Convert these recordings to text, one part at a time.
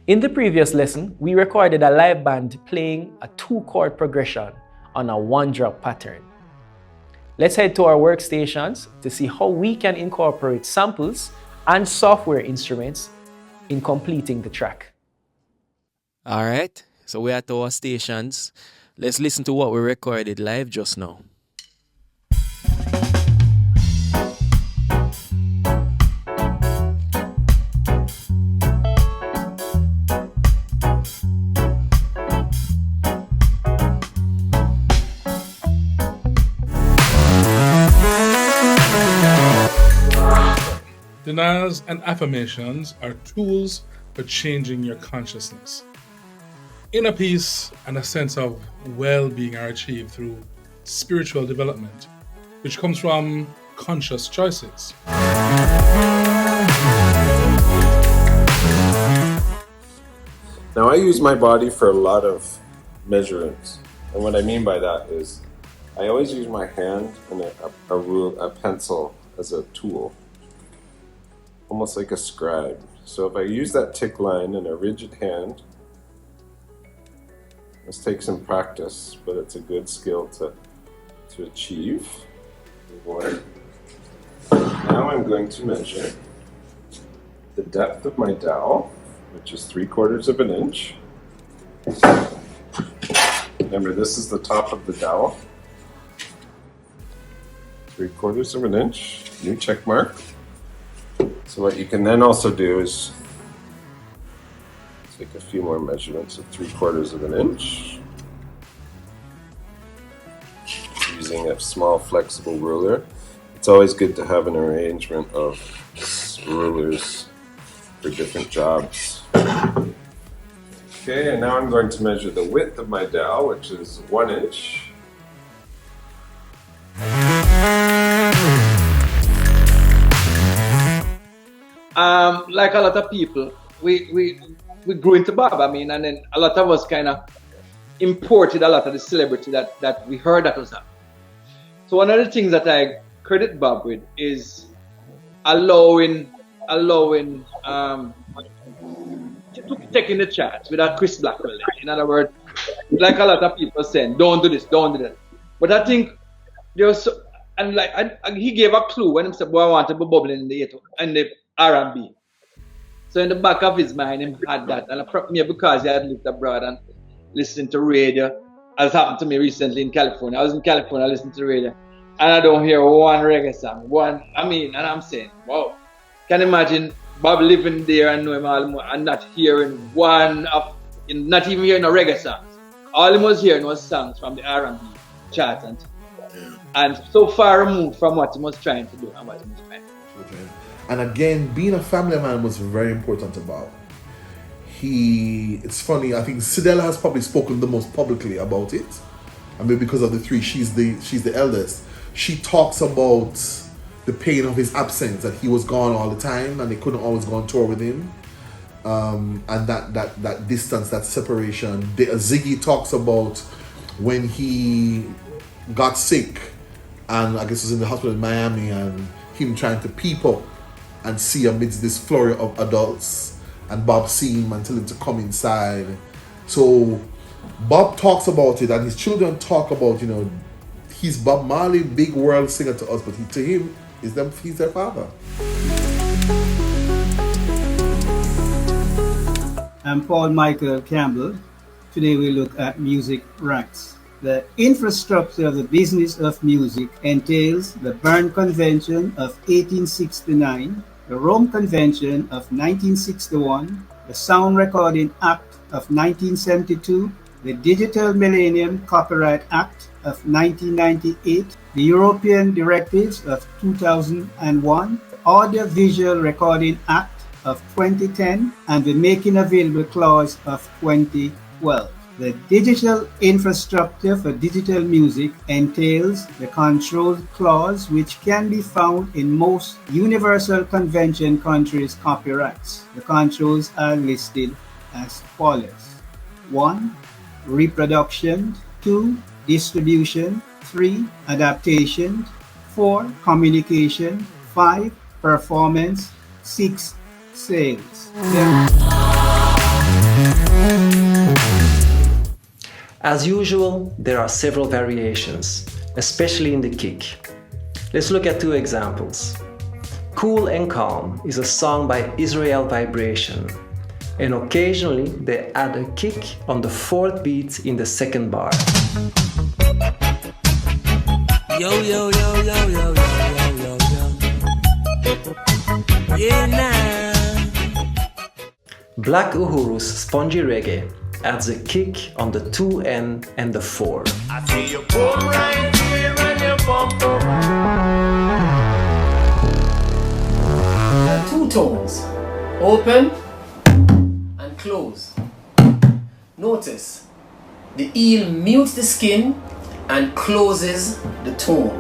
In the previous lesson, we recorded a live band playing a 2-chord progression on a 1-drop pattern. Let's head to our workstations to see how we can incorporate samples and software instruments in completing the track. All right, so we're at our stations. Let's listen to what we recorded live just now. Denials and affirmations are tools for changing your consciousness. Inner peace and a sense of well-being are achieved through spiritual development, which comes from conscious choices. Now, I use my body for a lot of measurements. And what I mean by that is I always use my hand and a pencil as a tool, almost like a scribe. So if I use that tick line in a rigid hand, this takes some practice, but it's a good skill to achieve. Now I'm going to measure the depth of my dowel, which is 3/4 of an inch. Remember, this is the top of the dowel. 3/4 of an inch, new check mark. So what you can then also do is take a few more measurements of 3/4 of an inch using a small flexible ruler. It's always good to have an arrangement of rulers for different jobs. Okay, and now I'm going to measure the width of my dowel, which is 1 inch. Like a lot of people, we grew into Bob. I mean, and then a lot of us kind of imported a lot of the celebrity that we heard that was happening. So one of the things that I credit Bob with is allowing to taking the chance without Chris Blackwell. In other words, like a lot of people saying, don't do this, don't do that. But I think there's and he gave a clue when he said, "Boy, I want to be bubbling in the R&B." So in the back of his mind, he had that, and maybe because he had lived abroad and listened to radio, as happened to me recently in California. I was in California listening to radio, and I don't hear one reggae song. And I'm saying, wow, can you imagine Bob living there and know him all and not hearing not even hearing no reggae songs. All he was hearing was songs from the R&B chart and so far removed from what he was trying to do and what he was trying to do. And again, being a family man was very important to Bob. It's funny, I think Sidella has probably spoken the most publicly about it. I mean, because of the three, she's the eldest. She talks about the pain of his absence, that he was gone all the time and they couldn't always go on tour with him. And that distance, that separation. Ziggy talks about when he got sick and I guess was in the hospital in Miami and him trying to peep up and see amidst this flurry of adults and Bob seeing him and tell him to come inside. So Bob talks about it and his children talk about, he's Bob Marley, big world singer to us, but to him, he's their father. I'm Paul Michael Campbell. Today we look at music rights. The infrastructure of the business of music entails the Berne Convention of 1869, the Rome Convention of 1961, the Sound Recording Act of 1972, the Digital Millennium Copyright Act of 1998, the European Directives of 2001, Audio Visual Recording Act of 2010, and the Making Available Clause of 2012. The digital infrastructure for digital music entails the Control Clause, which can be found in most Universal Convention countries' copyrights. The controls are listed as follows: 1. Reproduction. 2. Distribution. 3. Adaptation. 4. Communication. 5. Performance. 6. Sales. As usual, there are several variations, especially in the kick. Let's look at two examples. Cool and Calm is a song by Israel Vibration, and occasionally they add a kick on the fourth beat in the second bar. Yo, yo, yo, yo, yo, yo, yo, yo, yo. Yeah, nah. Black Uhuru's Spongy Reggae adds a kick on the 2N and the 4. I see you pull right here and you bump up. Two tones, open and close. Notice the eel mutes the skin and closes the tone.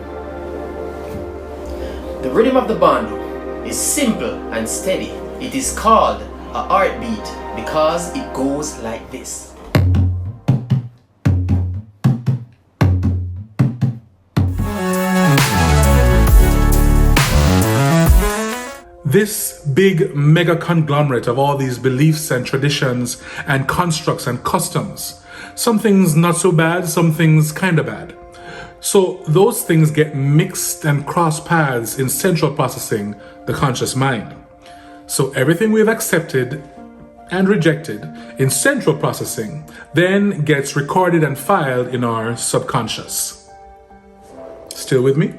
The rhythm of the banjo is simple and steady. It is called a heartbeat because it goes like this. This big mega conglomerate of all these beliefs and traditions and constructs and customs. Some things not so bad, some things kind of bad. So those things get mixed and cross paths in central processing, the conscious mind. So everything we've accepted and rejected in central processing then gets recorded and filed in our subconscious. Still with me?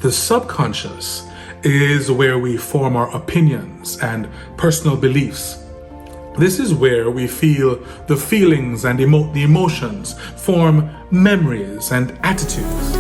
The subconscious is where we form our opinions and personal beliefs. This is where we feel the feelings and the emotions, form memories and attitudes.